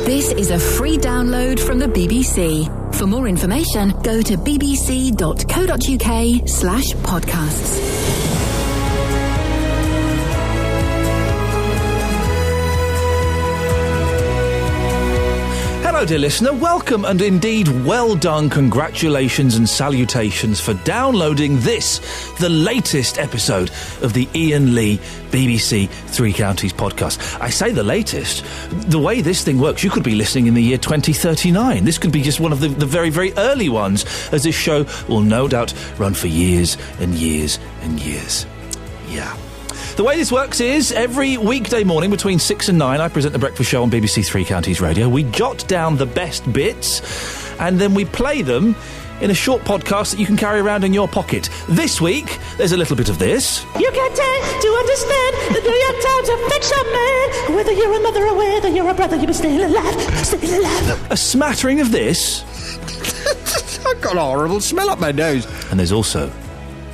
This is a free download from the BBC. For more information, go to bbc.co.uk/podcasts. Hello, dear listener. Welcome and indeed well done. Congratulations and salutations for downloading this, the latest episode of the Iain Lee BBC Three Counties podcast. I say the latest. The way this thing works, you could be listening in the year 2039. This could be just one of the very, very early ones, as this show will no doubt run for years and years and years. Yeah. The way this works is every weekday morning between 6 and 9, I present the breakfast show on BBC Three Counties Radio. We jot down the best bits and then we play them in a short podcast that you can carry around in your pocket. This week, there's a little bit of this. You can't tend to understand the New York Times affects a man. Whether you're a mother or whether you're a brother, you're still alive, still alive. A smattering of this. I've got a horrible smell up my nose. And there's also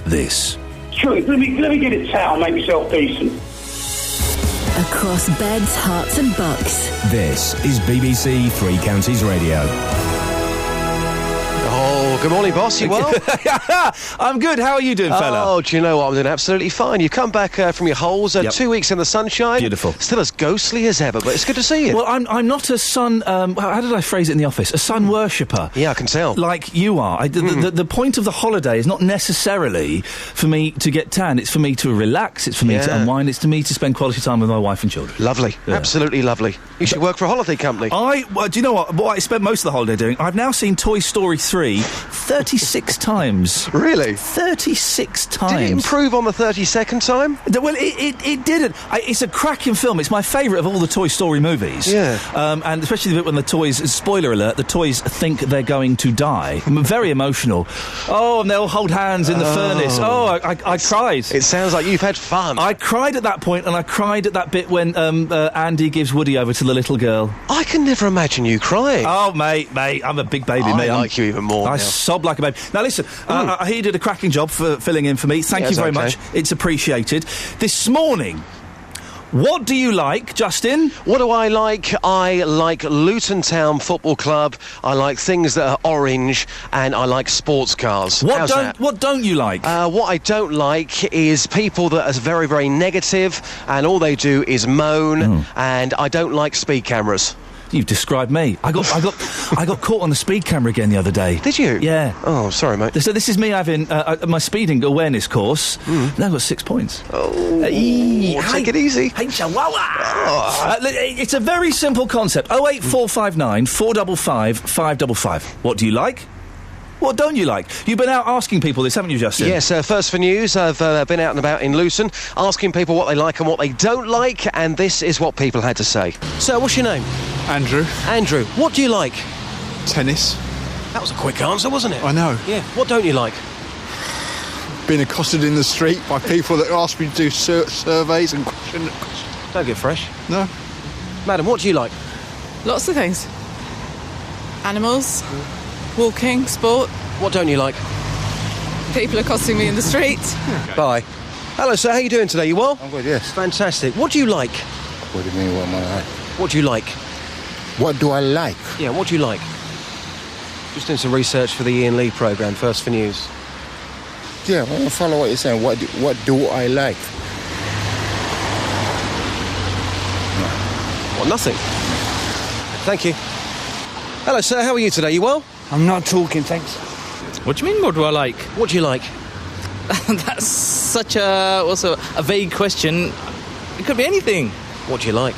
this. Sure, let me get a towel, make myself decent. Across beds, hearts and bucks. This is BBC Three Counties Radio. Oh, good morning, boss. You well? I'm good. How are you doing, fella? Oh, do you know what? I'm doing absolutely fine. You come back from your holes, 2 weeks in the sunshine. Beautiful. Still as ghostly as ever, but it's good to see you. Well, I'm not a sun... how did I phrase it in the office? A sun worshipper. Yeah, I can tell. Like you are. The point of the holiday is not necessarily for me to get tan. It's for me to relax. It's for me to unwind. It's for me to spend quality time with my wife and children. Lovely. Yeah. Absolutely lovely. You should work for a holiday company. Well, do you know what I spent most of the holiday doing? I've now seen Toy Story 3 36 times. Really? 36 times. Did it improve on the 32nd time? Well, it didn't. It's a cracking film. It's my favourite of all the Toy Story movies. Yeah. And especially the bit when the toys, spoiler alert, the toys think they're going to die. Very emotional. Oh, and they'll hold hands in the furnace. Oh, I cried. It sounds like you've had fun. I cried at that point, and I cried at that bit when Andy gives Woody over to the little girl. I can never imagine you crying. Oh, mate, I'm a big baby, mate. I like you even more. I sob like a baby. Now, listen, I hear you did a cracking job for filling in for me. Thank you very much. It's appreciated. This morning, what do you like, Justin? What do I like? I like Luton Town Football Club. I like things that are orange, and I like sports cars. What don't you like? What I don't like is people that are very, very negative, and all they do is moan. And I don't like speed cameras. You've described me. I got caught on the speed camera again the other day. Did you? Yeah. Oh, sorry, mate. So this is me having my speeding awareness course. Now I've got 6 points. Oh, take it easy. Hey, chihuahua. It's a very simple concept. 08459 455 555. What do you like? What don't you like? You've been out asking people this, haven't you, Justin? Yes, first for news, I've been out and about in Luton, asking people what they like and what they don't like, and this is what people had to say. So, what's your name? Andrew. Andrew, what do you like? Tennis. That was a quick answer, wasn't it? I know. Yeah, what don't you like? Being accosted in the street by people that ask me to do surveys and question. Don't get fresh. No. Madam, what do you like? Lots of things. Animals, walking, sport. What don't you like? People accosting me in the street. Okay. Bye. Hello, sir. How are you doing today? You well? I'm good, yes. Fantastic. What do you like? What do you mean, what am I like? What do you like? What do I like? Yeah, what do you like? Just doing some research for the Iain Lee programme, First for News. Yeah, I want to follow what you're saying. What do I like? Well, nothing. Thank you. Hello, sir. How are you today? You well? I'm not talking, thanks. What do you mean, what do I like? What do you like? That's such a vague question. It could be anything. What do you like?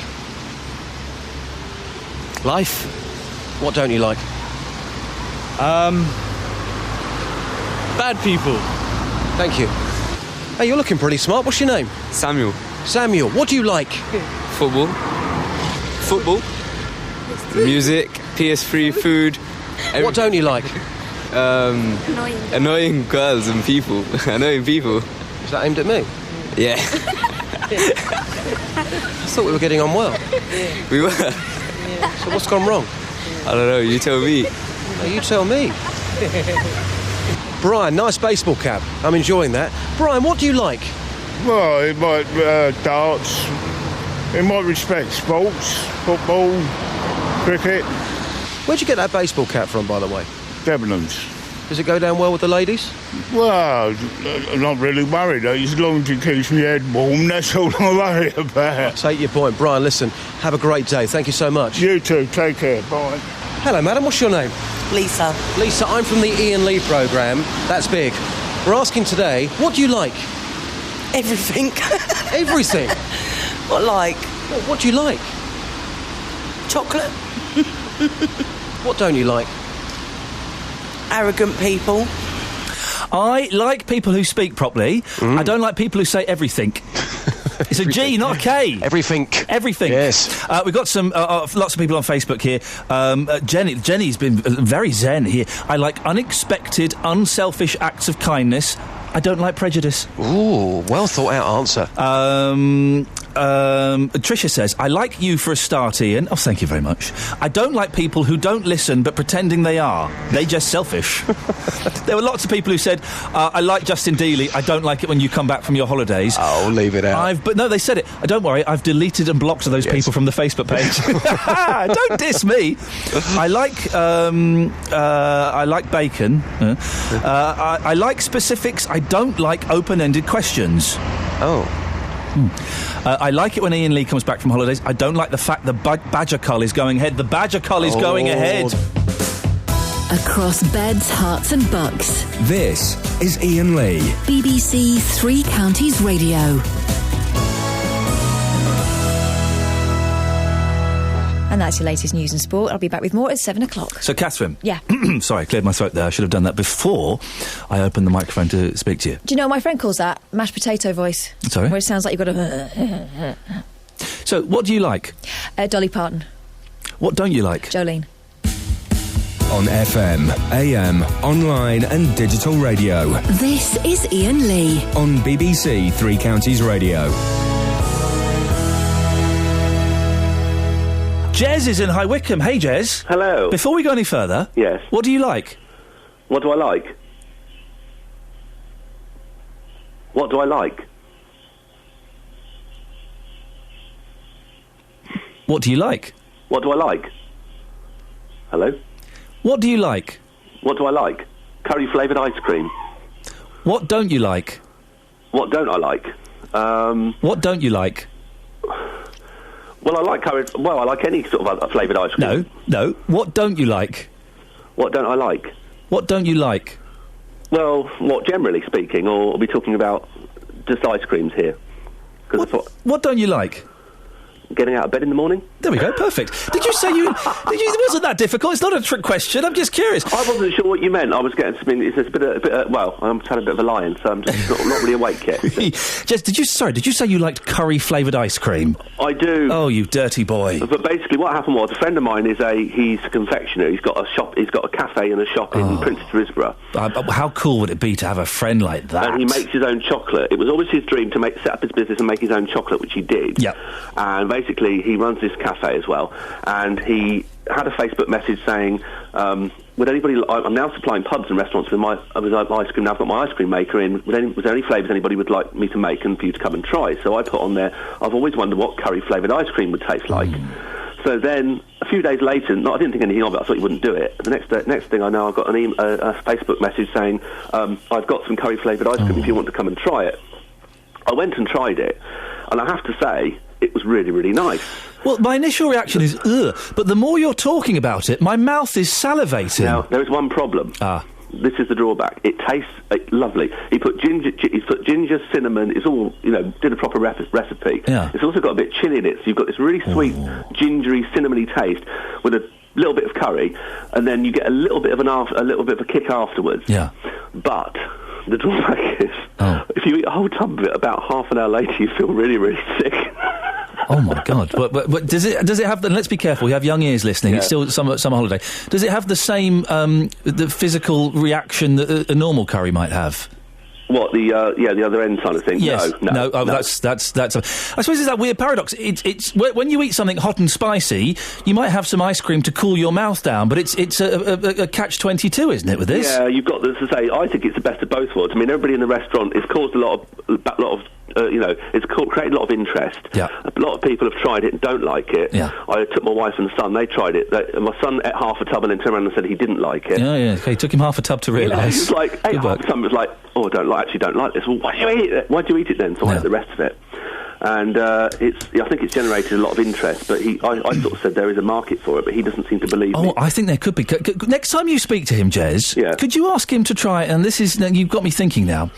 Life. What don't you like? Bad people. Thank you. Hey, you're looking pretty smart. What's your name? Samuel. Samuel, what do you like? Football. Music. PS3, food. What don't you like? Annoying girls and people. Annoying people. Is that aimed at me? Yeah. I thought we were getting on well. We were. So what's gone wrong? I don't know, you tell me. No, you tell me. Brian, nice baseball cap. I'm enjoying that. Brian, what do you like? Well, it might darts. It might respect sports, football, Cricket. Where'd you get that baseball cap from, by the way? Debenhams. Does it go down well with the ladies? Well, I'm not really worried. As long as it keeps my head warm, that's all I worry about. Take your point. Brian, listen, have a great day. Thank you so much. You too. Take care. Bye. Hello, madam. What's your name? Lisa. Lisa, I'm from the Iain Lee programme. That's big. We're asking today, what do you like? Everything. Everything? What like? Well, what do you like? Chocolate. What don't you like? Arrogant people. I like people who speak properly. I don't like people who say everything. It's a G, not a K. Everything. Yes. We've got some lots of people on Facebook here. Jenny's been very zen here. I like unexpected, unselfish acts of kindness. I don't like prejudice. Ooh, well thought out answer. Tricia says, I like you for a start, Ian. Oh, thank you very much. I don't like people who don't listen but pretending they are. They just selfish. There were lots of people who said, I like Justin Dealey. I don't like it when you come back from your holidays. Oh, leave it out. But no, they said it. Don't worry, I've deleted and blocked those people from the Facebook page. Don't diss me. I like bacon. I like specifics. I don't like open-ended questions. Oh. I like it when Iain Lee comes back from holidays. I don't like the fact the Badger Cull is going ahead. The Badger Cull is going ahead. Across beds, hearts and bucks. This is Iain Lee. BBC Three Counties Radio. And that's your latest news and sport. I'll be back with more at 7 o'clock. So, Catherine. Yeah. Sorry, I cleared my throat there. I should have done that before I opened the microphone to speak to you. Do you know what my friend calls that? Mashed potato voice. Sorry? Where it sounds like you've got a... So, what do you like? Dolly Parton. What don't you like? Jolene. On FM, AM, online and digital radio. This is Iain Lee. On BBC Three Counties Radio. Jez is in High Wycombe. Hey, Jez. Hello. Before we go any further... Yes. What do you like? What do I like? What do I like? What do you like? What do I like? Hello? What do you like? What do I like? Curry-flavoured ice cream. What don't you like? What don't I like? What don't you like? Well, I like I like any sort of flavoured ice cream. No. What don't you like? What don't I like? What don't you like? Well, what generally speaking, or are we talking about just ice creams here? What don't you like? Getting out of bed in the morning. There we go, perfect. Did you say you... It wasn't that difficult, it's not a trick question, I'm just curious. I wasn't sure what you meant. I was getting... it's a bit of well, I'm had a bit of a lie-in, so I'm just not really awake yet. Jess, did you say you liked curry-flavoured ice cream? I do. Oh, you dirty boy. But basically what happened was, a friend of mine he's a confectioner, he's got a shop, he's got a cafe and a shop in Princess Risborough. How cool would it be to have a friend like that? And he makes his own chocolate. It was always his dream to set up his business and make his own chocolate, which he did. Yeah. And basically he runs this cafe as well, and he had a Facebook message saying, would anybody... I'm now supplying pubs and restaurants with my ice cream. Now I've got my ice cream maker in. Was there any flavours anybody would like me to make and for you to come and try? So I put on there, I've always wondered what curry-flavoured ice cream would taste like. So then, a few days later, I didn't think anything of it, I thought he wouldn't do it. The next thing I know, I've got a Facebook message saying, I've got some curry-flavoured ice cream if you want to come and try it. I went and tried it, and I have to say, it was really, really nice. Well, my initial reaction is, ugh, but the more you're talking about it, my mouth is salivating. Now, there is one problem. This is the drawback. It tastes lovely. He put ginger, cinnamon. It's all, did a proper recipe. Yeah. It's also got a bit of chilli in it, so you've got this really sweet, gingery, cinnamony taste with a little bit of curry, and then you get a little bit of a kick afterwards. Yeah. But the drawback is, if you eat a whole tub of it, about half an hour later, you feel really, really sick. Oh my God! But does it have? And let's be careful. We have young ears listening. Yeah. It's still summer holiday. Does it have the same the physical reaction that a normal curry might have? What, the other end kind of thing? Yes. No. That's. I suppose it's that weird paradox. It's when you eat something hot and spicy, you might have some ice cream to cool your mouth down, but it's a catch-22, isn't it? With this, yeah, you've got to say. I think it's the best of both worlds. I mean, everybody in the restaurant has caused a lot of it's created a lot of interest. Yeah. A lot of people have tried it and don't like it. Yeah. I took my wife and son, they tried it. My son ate half a tub and then turned around and said he didn't like it. Yeah, okay, it took him half a tub to realise. He was like, ate half a tub and was like, oh, I actually don't like this. Well, why do you eat it? Why do you eat it then? So I ate the rest of it. And I think it's generated a lot of interest, but I sort of said there is a market for it, but he doesn't seem to believe me. Oh, I think there could be. Next time you speak to him, Jez, could you ask him to try, and this is, you've got me thinking now,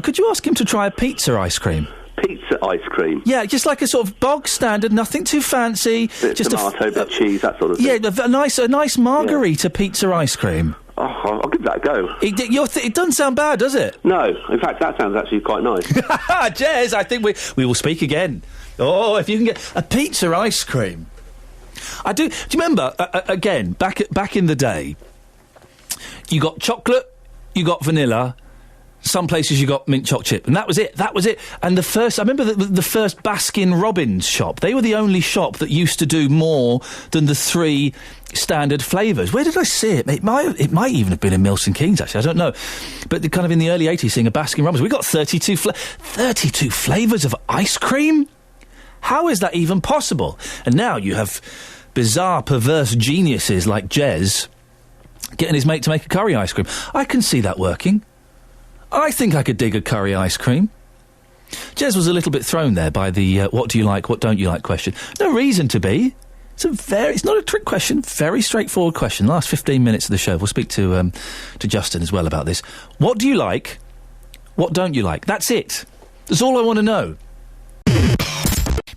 could you ask him to try a pizza ice cream? Pizza ice cream? Yeah, just like a sort of bog standard, nothing too fancy. Bit of tomato, bit of cheese, that sort of thing. Yeah, a nice margarita pizza ice cream. Oh, I'll give that a go. It doesn't sound bad, does it? No. In fact, that sounds actually quite nice. Jez, I think we will speak again. Oh, if you can get a pizza ice cream. Do you remember, again, back in the day, you got chocolate, you got vanilla, some places you got mint chocolate chip, and that was it. And I remember the first Baskin-Robbins shop. They were the only shop that used to do more than the 3 standard flavours. Where did I see it? It might even have been in Milton Keynes, actually. I don't know. But kind of in the early 80s, seeing a Baskin-Robbins. We got 32 flavours of ice cream? How is that even possible? And now you have bizarre, perverse geniuses like Jez getting his mate to make a curry ice cream. I can see that working. I think I could dig a curry ice cream. Jez was a little bit thrown there by the what do you like, what don't you like question. No reason to be. It's not a trick question, very straightforward question. Last 15 minutes of the show, we'll speak to Justin as well about this. What do you like, what don't you like? That's it. That's all I want to know.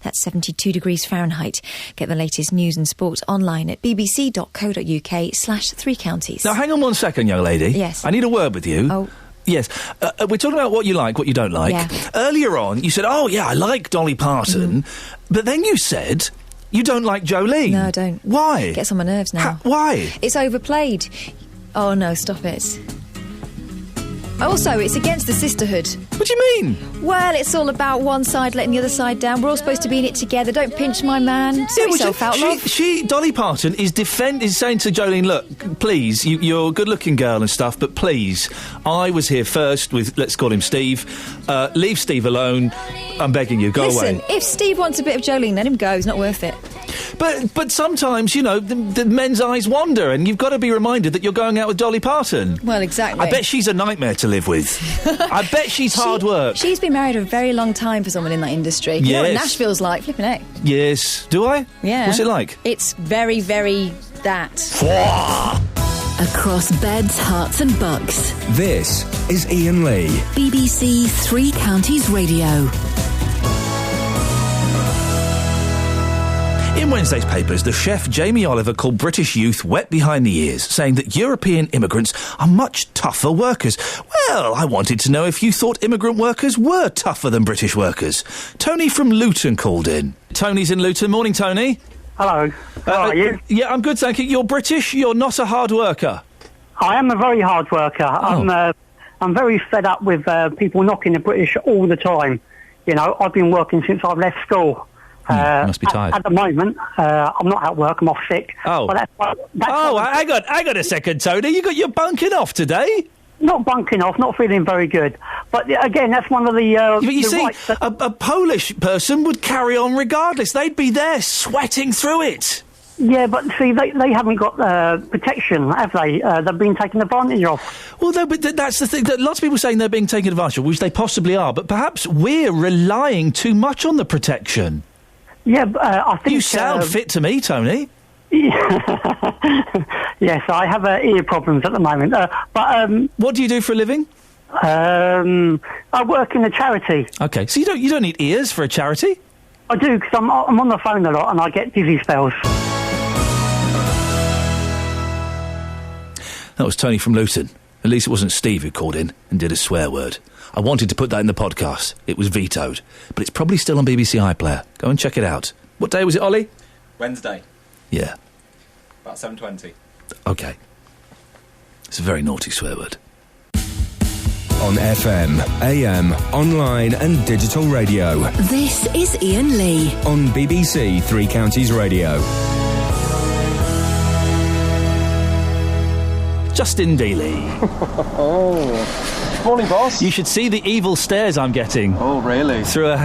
That's 72 degrees Fahrenheit. Get the latest news and sport online at bbc.co.uk/3 counties. Now, hang on one second, young lady. Yes. I need a word with you. Oh. Yes. We're talking about what you like, what you don't like. Yeah. Earlier on, you said, oh, yeah, I like Dolly Parton. But then you said you don't like Jolene. No, I don't. Why? It gets on my nerves now. Why? It's overplayed. Oh, no, stop it. Also, it's against the sisterhood. What do you mean? Well, it's all about one side letting the other side down. We're all supposed to be in it together. Don't pinch my man. Sort yourself out, love. Dolly Parton is saying to Jolene, look, please, you're a good-looking girl and stuff, but please, I was here first with, let's call him Steve. Leave Steve alone. I'm begging you, go away. Listen, if Steve wants a bit of Jolene, let him go. It's not worth it. But sometimes, the men's eyes wander, and you've got to be reminded that you're going out with Dolly Parton. Well, exactly. I bet she's a nightmare to live with. I bet she's hard work. She's been married a very long time for someone in that industry. Yes. You know what Nashville's like, flipping heck. Yes. Do I? Yeah. What's it like? It's very, very that. Across beds, hearts and bucks. This is Iain Lee. BBC 3 Counties Radio. In Wednesday's papers, the chef Jamie Oliver called British youth wet behind the ears, saying that European immigrants are much tougher workers. Well, I wanted to know if you thought immigrant workers were tougher than British workers. Tony from Luton called in. Tony's in Luton. Morning, Tony. Hello. How are you? Yeah, I'm good, thank you. You're British, you're not a hard worker. I am a very hard worker. Oh. I'm very fed up with people knocking the British all the time. I've been working since I've left school. Must be tired. At the moment, I'm not at work. I'm off sick. Oh, but hang on a second, Tony. You're bunking off today. Not bunking off. Not feeling very good. But again, that's one of the. But you see, a Polish person would carry on regardless. They'd be there sweating through it. Yeah, but see, they haven't got protection, have they? They've been taken advantage of. Well, no, but that's the thing. Lots of people saying they're being taken advantage of, which they possibly are. But perhaps we're relying too much on the protection. Yeah, I think... You sound fit to me, Tony. Yes, I have ear problems at the moment. What do you do for a living? I work in a charity. OK, so you don't need ears for a charity? I do, because I'm on the phone a lot and I get dizzy spells. That was Tony from Luton. At least it wasn't Steve who called in and did a swear word. I wanted to put that in the podcast. It was vetoed. But it's probably still on BBC iPlayer. Go and check it out. What day was it, Ollie? Wednesday. Yeah. About 7:20. OK. It's a very naughty swear word. On FM, AM, online and digital radio. This is Iain Lee. On BBC 3 Counties Radio. Justin Dealey. Morning, boss. You should see the evil stares I'm getting. Oh, really? Through a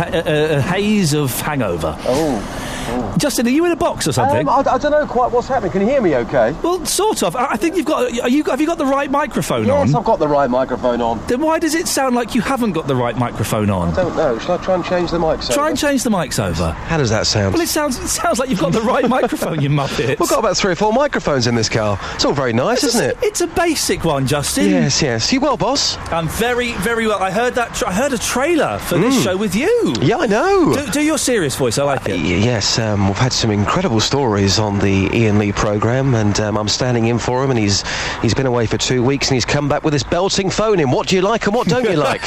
haze of hangover. Oh. Justin, are you in a box or something? I don't know quite what's happening. Can you hear me okay? Well, sort of. I think you've got... Have you got the right microphone on? Yes, I've got the right microphone on. Then why does it sound like you haven't got the right microphone on? I don't know. Shall I try and change the mics over? Try and change the mics over. How does that sound? Well, it sounds like you've got the right microphone, you muppets. We've got about 3 or 4 microphones in this car. It's all very nice, isn't it? It's a basic one, Justin. Yes. You well, boss? I'm very, very well. I heard that. I heard a trailer for this show with you. Yeah, I know. Do your serious voice. I like it. Yes, we've had some incredible stories on the Iain Lee programme, and I'm standing in for him, and he's been away for 2 weeks, and he's come back with this belting phone in. What do you like and what don't you like?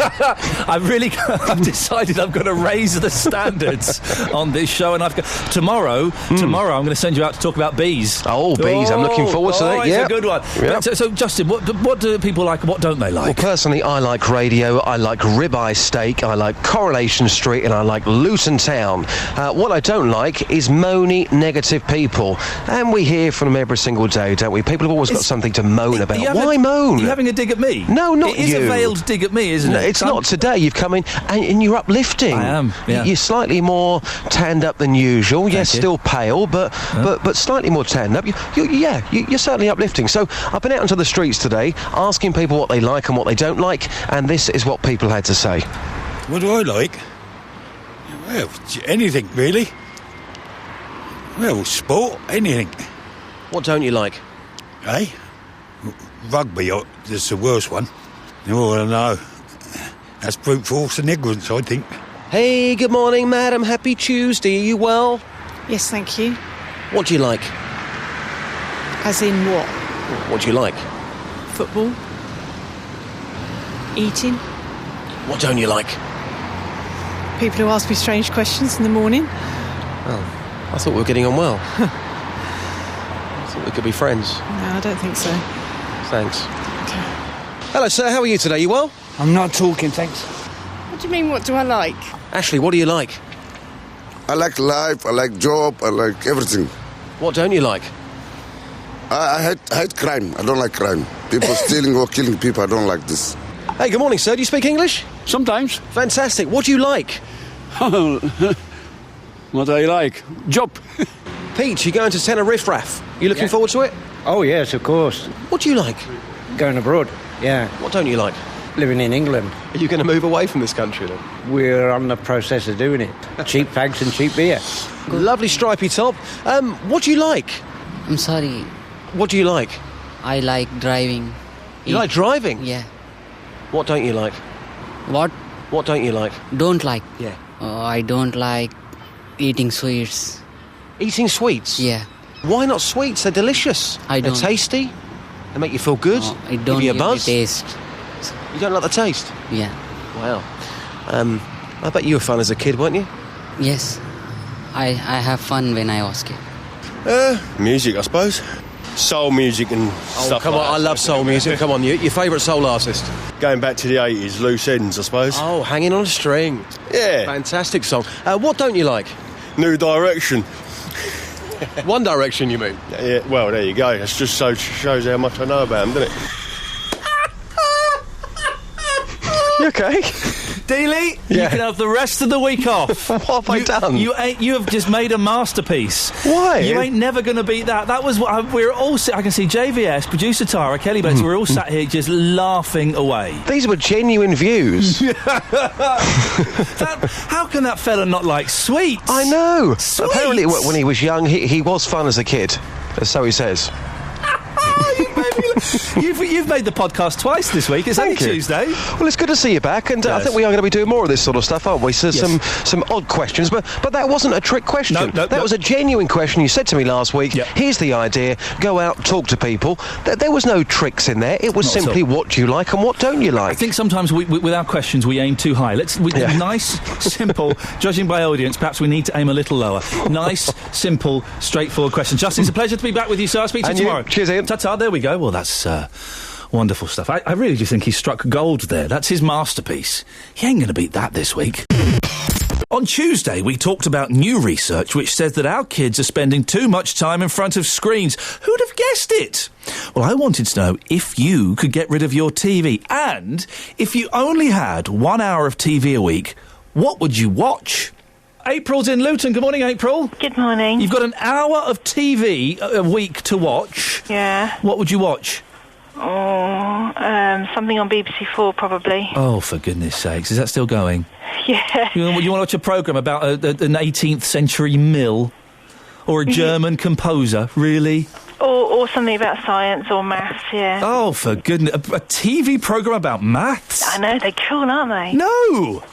I've decided I'm going to raise the standards on this show, and tomorrow I'm going to send you out to talk about bees. Oh, bees! I'm looking forward to that. It's a good one. Yep. So, Justin, what do people like and what don't they like? Well, personally, I like radio, I like ribeye steak, I like Coronation Street, and I like Luton Town. What I don't like is moany, negative people, and we hear from them every single day, don't we? People have always got something to moan about. Why moan? Are you having a dig at me? No, not you. It is a veiled dig at me, isn't it? It's not today. You've come in and you're uplifting. I am. Yeah. You're slightly more tanned up than usual. Yes, still pale, but slightly more tanned up. You're certainly uplifting. So I've been out into the streets today, asking people what they like and what they don't like, and this is what people had to say. What do I like? Well, anything really. Well, sport, anything. What don't you like? Eh? Rugby, that's the worst one. Oh, I know. That's brute force and ignorance, I think. Hey, good morning, madam. Happy Tuesday. Are you well? Yes, thank you. What do you like? As in what? What do you like? Football. Eating. What don't you like? People who ask me strange questions in the morning. Oh, I thought we were getting on well. I thought we could be friends. No, I don't think so. Thanks. Okay. Hello, sir. How are you today? You well? I'm not talking, thanks. What do you mean, what do I like? Ashley, what do you like? I like life, I like job, I like everything. What don't you like? I hate crime. I don't like crime. People stealing or killing people, I don't like this. Hey, good morning, sir. Do you speak English? Sometimes. Fantastic. What do you like? What do I like? Job. Pete, you going to Tenerife, Raff? You looking forward to it? Oh, yes, of course. What do you like? Going abroad, yeah. What don't you like? Living in England. Are you going to move away from this country, then? We're on the process of doing it. Cheap fags and cheap beer. Lovely stripy top. What do you like? I'm sorry. What do you like? I like driving. You like driving? Yeah. What don't you like? What? What don't you like? Don't like? Yeah. I don't like eating sweets. Eating sweets? Yeah. Why not sweets? They're delicious. I don't. They're tasty. They make you feel good. No, I don't give you a like buzz. the taste. You don't like the taste? Yeah. Wow. I bet you were fun as a kid, weren't you? Yes. I have fun when I was kid. Music, I suppose. Soul music and stuff come like on, that. I love soul music. Come on, your favourite soul artist? Going back to the 80s, Loose Ends, I suppose. Oh, Hanging on a String. Yeah. Fantastic song. What don't you like? New Direction. One Direction, you mean? Yeah, well, there you go. That's just shows how much I know about them, doesn't it? You okay? Dealey, Yeah. you can have the rest of the week off. What have I done? You have just made a masterpiece. Why? You ain't never going to beat that. That was what we're all. I can see JVS, producer Tara, Kelly Bates. We're all sat here just laughing away. These were genuine views. How can that fella not like sweets? I know. Sweets? Apparently, when he was young, he was fun as a kid. So he says. You've made the podcast twice this week. It's only Tuesday. Well, it's good to see you back, and I think we are going to be doing more of this sort of stuff, aren't we? So some odd questions, but that wasn't a trick question. That was a genuine question. You said to me last week, here's the idea, go out, talk to people. There was no tricks in there. It was simply what do you like and what don't you like. I think sometimes with our questions we aim too high. Nice, simple, judging by audience, perhaps we need to aim a little lower. Nice, simple, straightforward questions. Justin, it's a pleasure to be back with you, sir. I'll speak to you tomorrow. Cheers, Ian. Ta-ta, there we go. Well, that's wonderful stuff. I really do think he struck gold there. That's his masterpiece. He ain't going to beat that this week. On Tuesday, we talked about new research which says that our kids are spending too much time in front of screens. Who'd have guessed it? Well, I wanted to know if you could get rid of your TV, and if you only had 1 hour of TV a week, what would you watch? April's in Luton. Good morning, April. Good morning. You've got an hour of TV a week to watch. Yeah. What would you watch? Oh, something on BBC4 probably. Oh, for goodness sakes. Is that still going? Yeah. You want to watch a programme about an 18th century mill? Or a German composer? Really? Or something about science or maths, yeah. Oh, for goodness. A TV programme about maths? I know, they're cool, aren't they? No!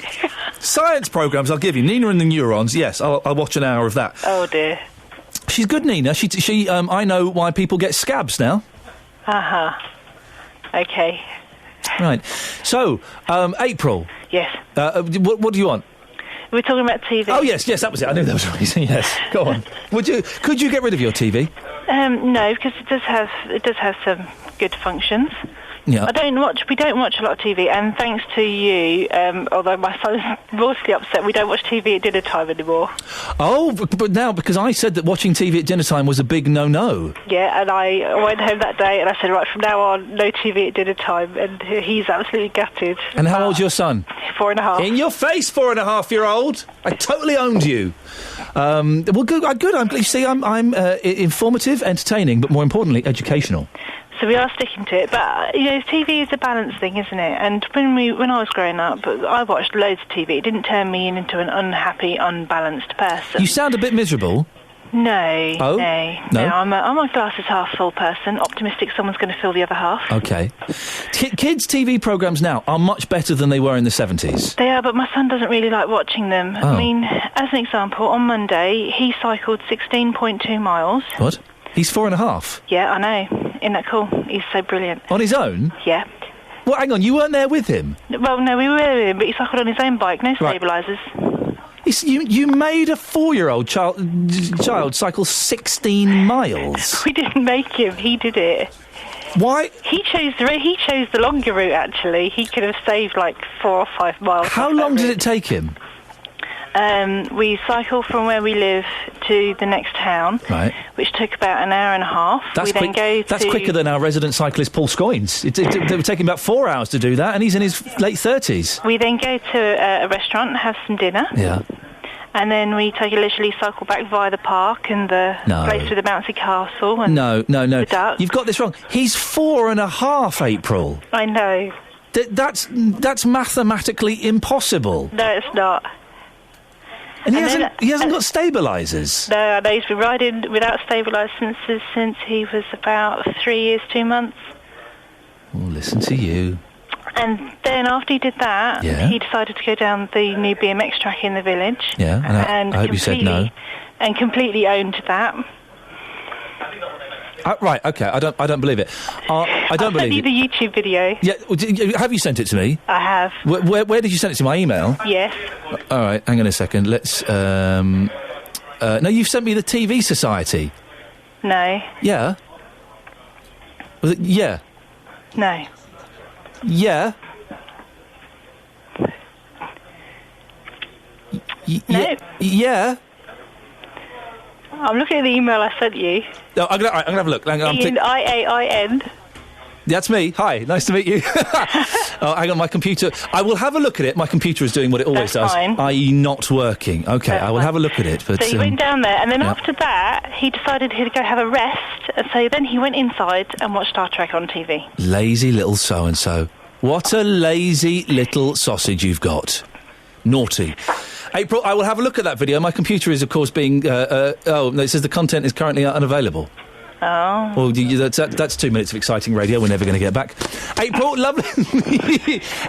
Science programmes, I'll give you. Nina and the Neurons, yes, I'll watch an hour of that. Oh, dear. She's good, Nina. She I know why people get scabs now. Uh-huh. Okay. Right. So, April. Yes. What do you want? We're talking about TV. Oh, yes, that was it. I knew that was the reason, yes. Go on. Could you get rid of your TV? No, because it does have some good functions. Yeah. We don't watch a lot of TV, and thanks to you, although my son's mostly upset, we don't watch TV at dinner time anymore. Oh, but now, because I said that watching TV at dinner time was a big no-no. Yeah, and I went home that day and I said, right, from now on, no TV at dinner time, and he's absolutely gutted. And how old's your son? 4.5. In your face, 4.5-year-old! I totally owned you. Well, good. You see, I'm informative, entertaining, but more importantly, educational. So we are sticking to it, but TV is a balance thing, isn't it? And when I was growing up, I watched loads of TV. It didn't turn me into an unhappy, unbalanced person. You sound a bit miserable. No, oh? No. I'm a glasses half full person. Optimistic, someone's going to fill the other half. Okay. Kids' TV programmes now are much better than they were in the 70s. They are, but my son doesn't really like watching them. Oh. I mean, as an example, on Monday he cycled 16.2 miles. What? He's 4.5? Yeah, I know. Isn't that cool? He's so brilliant. On his own? Yeah. Well, hang on, you weren't there with him? Well, no, we were with him, but he cycled on his own bike, no stabilisers. You made a 4-year-old child cycle 16 miles? We didn't make him, he did it. Why? He chose the longer route, actually. He could have saved like 4 or 5 miles. How long did it take him? We cycled from where we live to the next town, right, which took about an hour and a half. That's quicker than our resident cyclist Paul Scoynes. It would take him about 4 hours to do that, and he's in his late 30s. We then go to a restaurant and have some dinner. Yeah. And then we literally cycle back via the park and the place with the bouncy castle. And no. The duck. You've got this wrong. He's 4.5, April. I know. That's mathematically impossible. No, it's not. And he hasn't got stabilisers. No, I know. He's been riding without stabilisers since he was about 3 years, 2 months. Oh, listen to you. And then after he did that, he decided to go down the new BMX track in the village. Yeah, and I hope you said no. And completely owned that. Right, okay, I don't believe it. I don't believe it. I'll send you the YouTube video. Yeah, have you sent it to me? I have. Where did you send it to? My email? Yes. All right, hang on a second. Let's. No, you've sent me the TV Society. No. Yeah. Was it? Yeah. No. Yeah. No. Yeah. I'm looking at the email I sent you. No, I'm gonna have a look. Iain. That's me. Hi, nice to meet you. Hang on, my computer. I will have a look at it. My computer is doing what it always does, i.e. not working. Okay, That's I will have a look at it. But so he went down there, and then after that, he decided he'd go have a rest, and so then he went inside and watched Star Trek on TV. Lazy little so-and-so. What a lazy little sausage you've got. Naughty. April, I will have a look at that video. My computer is, of course, being... it says the content is currently unavailable. Oh. Well, that's 2 minutes of exciting radio we're never going to get back. April, lovely.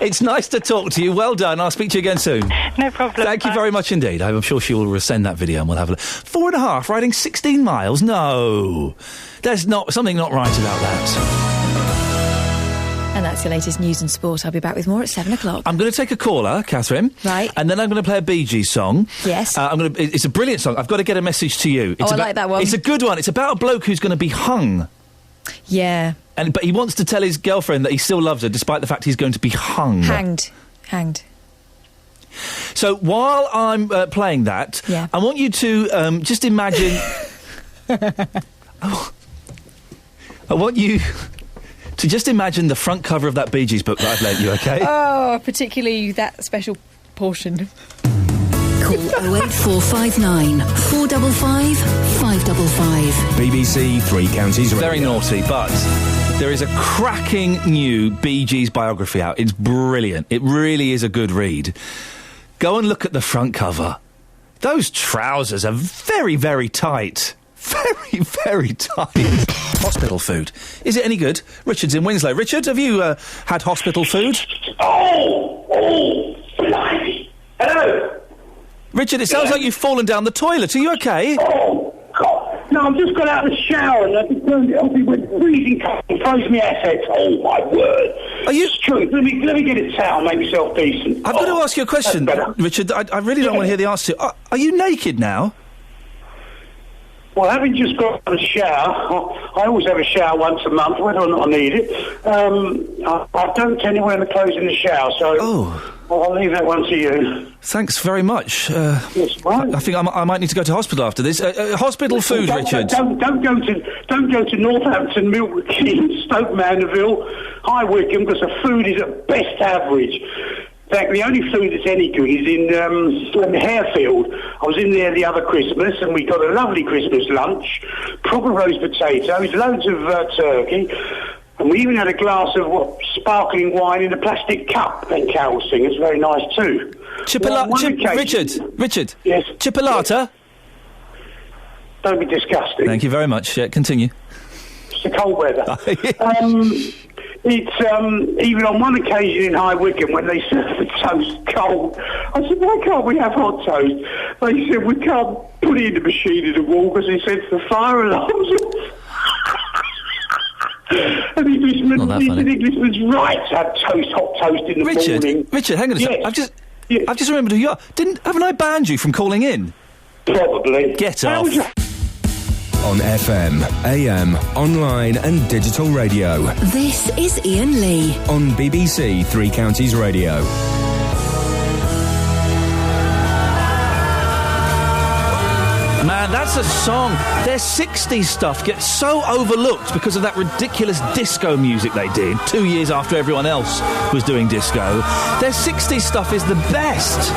It's nice to talk to you. Well done. I'll speak to you again soon. No problem. Thank you very much indeed. I'm sure she will send that video and we'll have a look. 4.5, riding 16 miles? No. There's something not right about that. And that's your latest news and sport. I'll be back with more at 7 o'clock. I'm going to take a caller, Catherine. Right. And then I'm going to play a Bee Gees song. Yes. It's a brilliant song. I've got to get a message to you. I like that one. It's a good one. It's about a bloke who's going to be hung. Yeah. But he wants to tell his girlfriend that he still loves her, despite the fact he's going to be hung. Hanged. So while I'm playing that, I want you to just imagine... I want you to just imagine the front cover of that Bee Gees book that I've lent you, OK? Oh, particularly that special portion. Call 08459 455 555. BBC Three Counties Radio. Very naughty, but there is a cracking new Bee Gees biography out. It's brilliant. It really is a good read. Go and look at the front cover. Those trousers are very, very tight. Very, very tight. Hospital food. Is it any good? Richard's in Winslow. Richard, have you had hospital food? Oh, blimey. Hello. Richard, it sounds like you've fallen down the toilet. Are you okay? Oh, God. No, I've just got out of the shower and I've turned it off. It went freezing cold and froze my assets. Oh, my word. Are you... It's true. Let me get a towel, make myself decent. I've got to ask you a question, Richard. I really don't want to hear the answer to. Are you naked now? Well, having just got out of the shower, I always have a shower once a month, whether or not I need it. I don't tend to wear the clothes in the shower, so I'll leave that one to you. Thanks very much. Yes, right. I think I might need to go to hospital after this. Hospital food, Richard. Don't go to Northampton, Milton Keynes, Stoke Mandeville, High Wycombe, because the food is at best average. In fact, the only food that's any good is in Harefield. I was in there the other Christmas, and we got a lovely Christmas lunch, proper roast potatoes, loads of turkey, and we even had a glass of sparkling wine in a plastic cup. And Carol sing, it's very nice too. Richard. Yes. Chipolata. Don't be disgusting. Thank you very much. Yeah, continue. It's the cold weather. It's even on one occasion in High Wycombe when they served the toast cold. I said, why can't we have hot toast? They said, we can't put it in the machine in the wall because it sets the fire alarms off. And Englishman's right to have hot toast in the morning. Richard, hang on a second. I've just remembered who you are. Haven't I banned you from calling in? Probably. Get off. On FM, AM, online and digital radio. This is Iain Lee. On BBC Three Counties Radio. Man, that's a song. Their 60s stuff gets so overlooked because of that ridiculous disco music they did 2 years after everyone else was doing disco. Their 60s stuff is the best.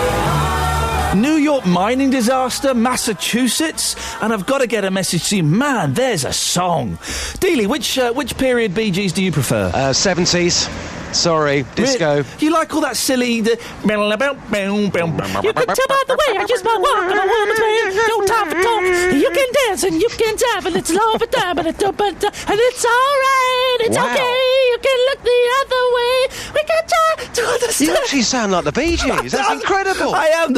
New York mining disaster, Massachusetts, and I've got to get a message to you. Man, there's a song. Dealey, which period Bee Gees do you prefer? 70s. Sorry, disco. You like all that silly... You could tell by the way I use my walk and a woman's way. No time for talk. You can dance and you can dive and it's all over time and it's alright. It's okay. You can look the other way. We can try to understand. You actually sound like the Bee Gees. That's incredible. I am.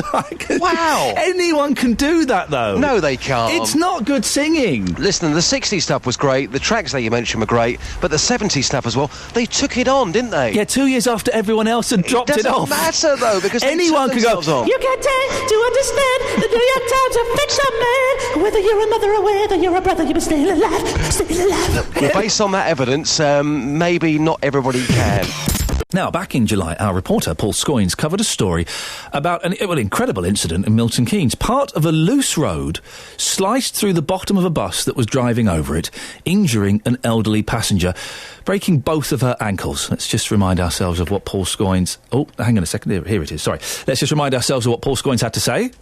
Wow. Anyone can do that, though. No, they can't. It's not good singing. Listen, the 60s stuff was great. The tracks that you mentioned were great. But the 70s stuff as well, they took it on, didn't they? Yeah, 2 years after everyone else had dropped it off. It doesn't matter, though, because anyone could go, you can take to understand the New York Times affects a man. Whether you're a mother or whether you're a brother, you must stay alive. Stay alive. Well, based on that evidence, maybe not everybody can. Now, back in July, our reporter, Paul Scoynes, covered a story about an incredible incident in Milton Keynes. Part of a loose road sliced through the bottom of a bus that was driving over it, injuring an elderly passenger, breaking both of her ankles. Let's just remind ourselves of what Paul Scoynes... Oh, hang on a second. Here it is. Sorry. Let's just remind ourselves of what Paul Scoynes had to say.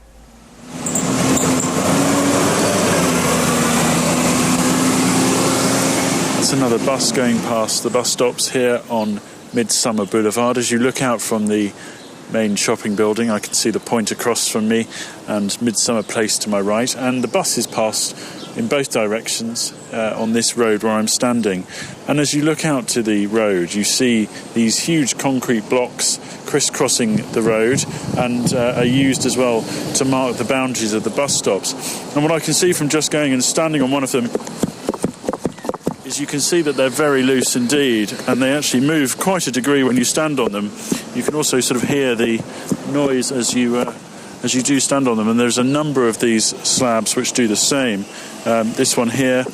It's another bus going past the bus stops here on Midsummer Boulevard. As you look out from the main shopping building, I can see the point across from me and Midsummer Place to my right, and the buses pass in both directions on this road where I'm standing. And as you look out to the road, you see these huge concrete blocks crisscrossing the road and are used as well to mark the boundaries of the bus stops. And what I can see from just going and standing on one of them is you can see that they're very loose indeed, and they actually move quite a degree when you stand on them. You can also sort of hear the noise as you do stand on them, and there's a number of these slabs which do the same. This one here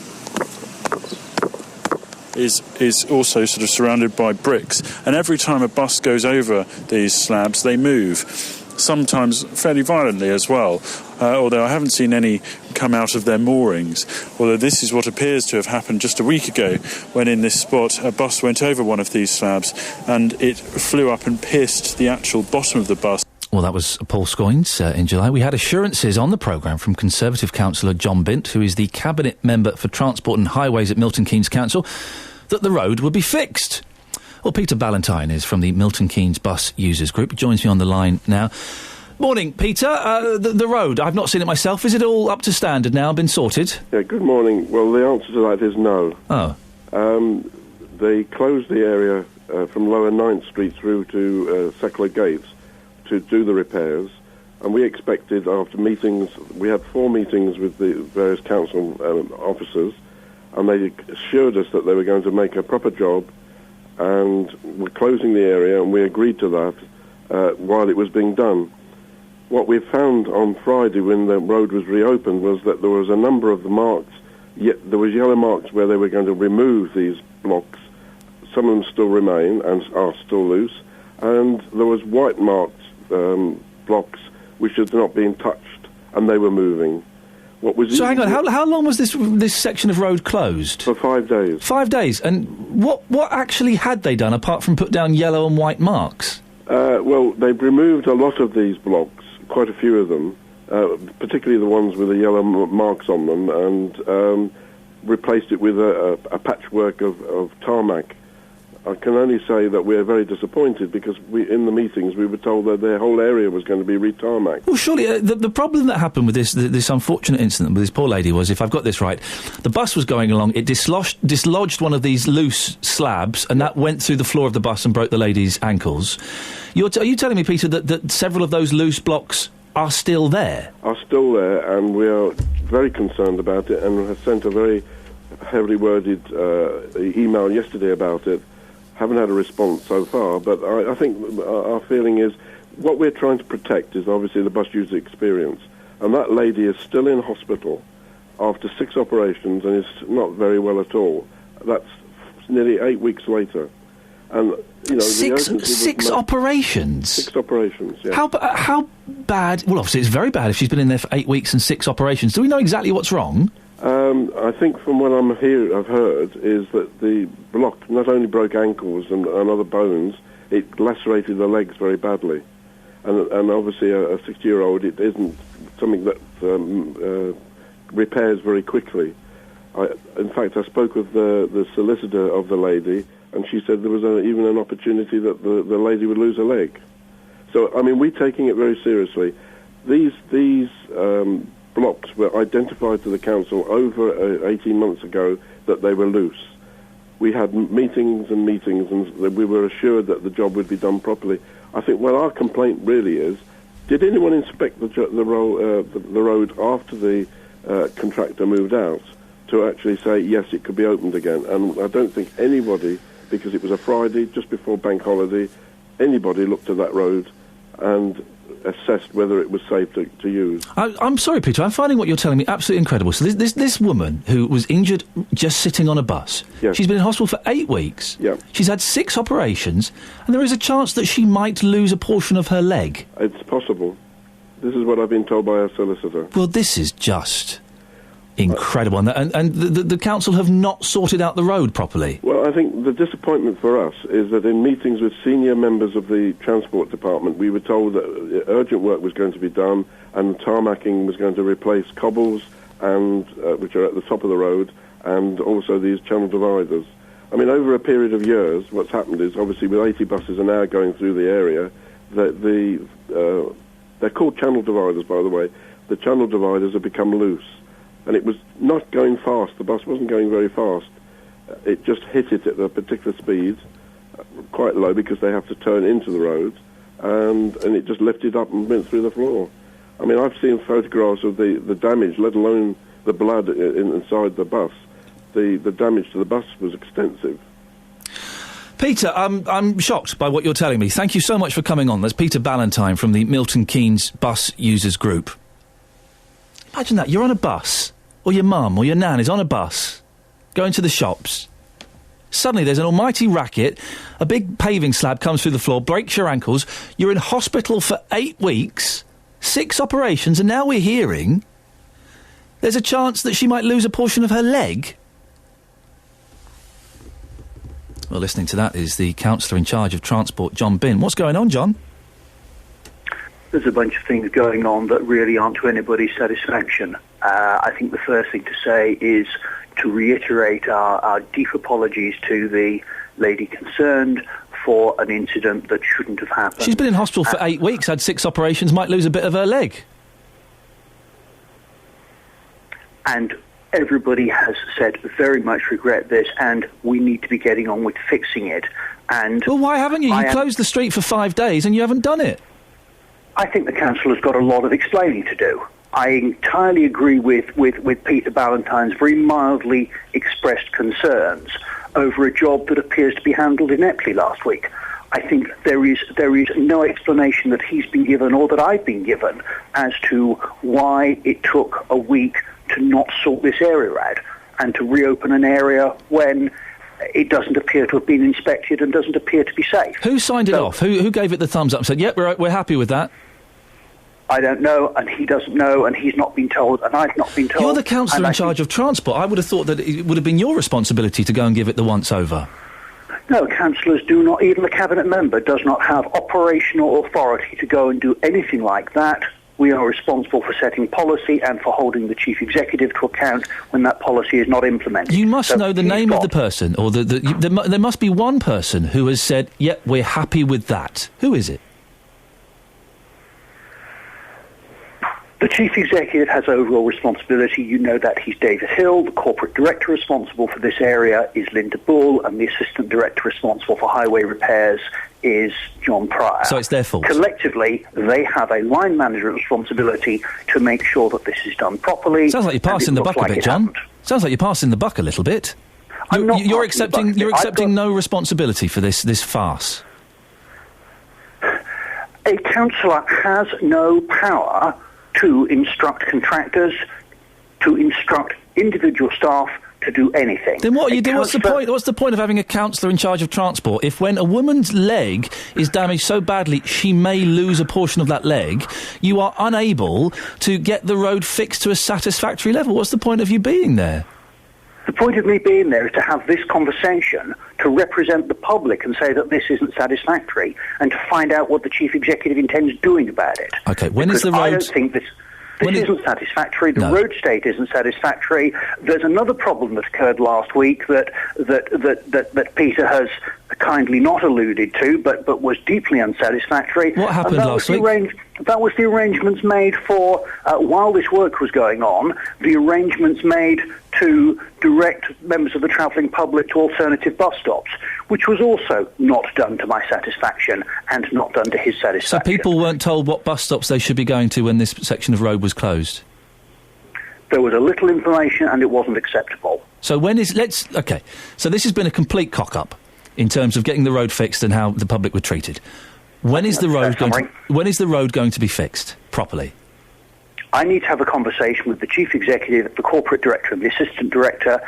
is also sort of surrounded by bricks, and every time a bus goes over these slabs, they move. sometimes fairly violently as well, although I haven't seen any come out of their moorings. Although this is what appears to have happened just a week ago, when in this spot a bus went over one of these slabs and it flew up and pierced the actual bottom of the bus. Well, that was Paul Scoynes in July. We had assurances on the programme from Conservative councillor John Bint, who is the Cabinet Member for Transport and Highways at Milton Keynes Council, that the road would be fixed. Well, Peter Ballantyne is from the Milton Keynes Bus Users Group. He joins me on the line now. Morning, Peter. The road, I've not seen it myself. Is it all up to standard now, been sorted? Yeah, good morning. Well, the answer to that is no. Oh. They closed the area from Lower 9th Street through to Seckler Gates to do the repairs, and we expected, after meetings, we had 4 meetings with the various council officers, and they assured us that they were going to make a proper job, and were closing the area, and we agreed to that while it was being done. What we found on Friday when the road was reopened was that there was a number of the marks, there was yellow marks where they were going to remove these blocks. Some of them still remain and are still loose, and there was white marked blocks which had not been touched, and they were moving. So hang on, how long was this section of road closed? For 5 days. 5 days, and what actually had they done apart from put down yellow and white marks? Well, they've removed a lot of these blocks, quite a few of them, particularly the ones with the yellow marks on them, and replaced it with a patchwork of tarmac. I can only say that we're very disappointed because in the meetings we were told that their whole area was going to be re-tarmacked. Well, surely the problem that happened with this unfortunate incident with this poor lady was, if I've got this right, the bus was going along, it dislodged one of these loose slabs, and that went through the floor of the bus and broke the lady's ankles. Are you telling me, Peter, that several of those loose blocks are still there? Are still there, and we are very concerned about it, and have sent a very heavily worded email yesterday about it. Haven't had a response so far, but I think our feeling is what we're trying to protect is obviously the bus user experience. And that lady is still in hospital after 6 operations and is not very well at all. That's nearly 8 weeks later. And, you know, six operations? 6 operations, yeah. How bad? Well, obviously it's very bad if she's been in there for 8 weeks and 6 operations. Do we know exactly what's wrong? I think from what I've heard is that the block not only broke ankles and other bones, it lacerated the legs very badly. And obviously a 60-year-old, it isn't something that repairs very quickly. In fact, I spoke with the solicitor of the lady, and she said there was even an opportunity that the lady would lose a leg. So, I mean, we're taking it very seriously. These blocks were identified to the council over 18 months ago that they were loose. We had meetings, and we were assured that the job would be done properly. I think what our complaint really is, did anyone inspect the road after the contractor moved out to actually say, yes, it could be opened again? And I don't think anybody, because it was a Friday, just before bank holiday, anybody looked at that road and assessed whether it was safe to use. I'm sorry, Peter, I'm finding what you're telling me absolutely incredible. So this woman who was injured just sitting on a bus, yes. She's been in hospital for 8 weeks, yeah. She's had 6 operations, and there is a chance that she might lose a portion of her leg. It's possible. This is what I've been told by our solicitor. Well, this is just incredible, and the council have not sorted out the road properly. Well, I think the disappointment for us is that in meetings with senior members of the Transport Department, we were told that urgent work was going to be done, and tarmacking was going to replace cobbles, and which are at the top of the road, and also these channel dividers. I mean, over a period of years, what's happened is, obviously, with 80 buses an hour going through the area, they're called channel dividers, by the way. The channel dividers have become loose. And it was not going fast. The bus wasn't going very fast. It just hit it at a particular speed, quite low because they have to turn into the road, and it just lifted up and went through the floor. I mean, I've seen photographs of the damage, let alone the blood inside the bus. The damage to the bus was extensive. Peter, I'm shocked by what you're telling me. Thank you so much for coming on. That's Peter Ballantyne from the Milton Keynes Bus Users Group. Imagine that, you're on a bus, or your mum or your nan is on a bus, going to the shops. Suddenly there's an almighty racket, a big paving slab comes through the floor, breaks your ankles, you're in hospital for 8 weeks, 6 operations, and now we're hearing there's a chance that she might lose a portion of her leg. Well, listening to that is the councillor in charge of transport, John Bin. What's going on, John? There's a bunch of things going on that really aren't to anybody's satisfaction. I think the first thing to say is to reiterate our deep apologies to the lady concerned for an incident that shouldn't have happened. She's been in hospital for 8 weeks, had 6 operations, might lose a bit of her leg. And everybody has said very much regret this, and we need to be getting on with fixing it. And well, why haven't you? You closed the street for 5 days and you haven't done it. I think the council has got a lot of explaining to do. I entirely agree with Peter Ballantyne's very mildly expressed concerns over a job that appears to be handled ineptly last week. I think there is no explanation that he's been given or that I've been given as to why it took a week to not sort this area out and to reopen an area when it doesn't appear to have been inspected and doesn't appear to be safe. Who signed it off? Who gave it the thumbs up and said, yep, we're happy with that? I don't know, and he doesn't know, and he's not been told, and I've not been told. You're the councillor in charge of transport. I would have thought that it would have been your responsibility to go and give it the once-over. No, councillors do not, even the cabinet member does not have operational authority to go and do anything like that. We are responsible for setting policy and for holding the chief executive to account when that policy is not implemented. You must know the name of the person, or there must be one person who has said, yep, we're happy with that. Who is it? The chief executive has overall responsibility. You know that he's David Hill. The corporate director responsible for this area is Linda Bull, and the assistant director responsible for highway repairs is John Pryor. So it's their fault. Collectively, they have a line management responsibility to make sure that this is done properly. Sounds like you're passing the buck a bit, John. Sounds like you're passing the buck a little bit. You're accepting no responsibility for this farce. A councillor has no power to instruct contractors, to instruct individual staff to do anything. Then what are you doing? What's the point? What's the point of having a councillor in charge of transport if when a woman's leg is damaged so badly she may lose a portion of that leg, you are unable to get the road fixed to a satisfactory level? What's the point of you being there? The point of me being there is to have this conversation, to represent the public and say that this isn't satisfactory, and to find out what the chief executive intends doing about it. Okay, when is the road... I don't think this isn't satisfactory. The road state isn't satisfactory. There's another problem that occurred last week that Peter has kindly not alluded to, but was deeply unsatisfactory. What happened last week? That was the arrangements made for, while this work was going on, the arrangements made to direct members of the travelling public to alternative bus stops, which was also not done to my satisfaction and not done to his satisfaction. So people weren't told what bus stops they should be going to when this section of road was closed? There was a little information and it wasn't acceptable. So so this has been a complete cock-up in terms of getting the road fixed and how the public were treated. When is the road going to be fixed properly? I need to have a conversation with the chief executive, the corporate director and the assistant director,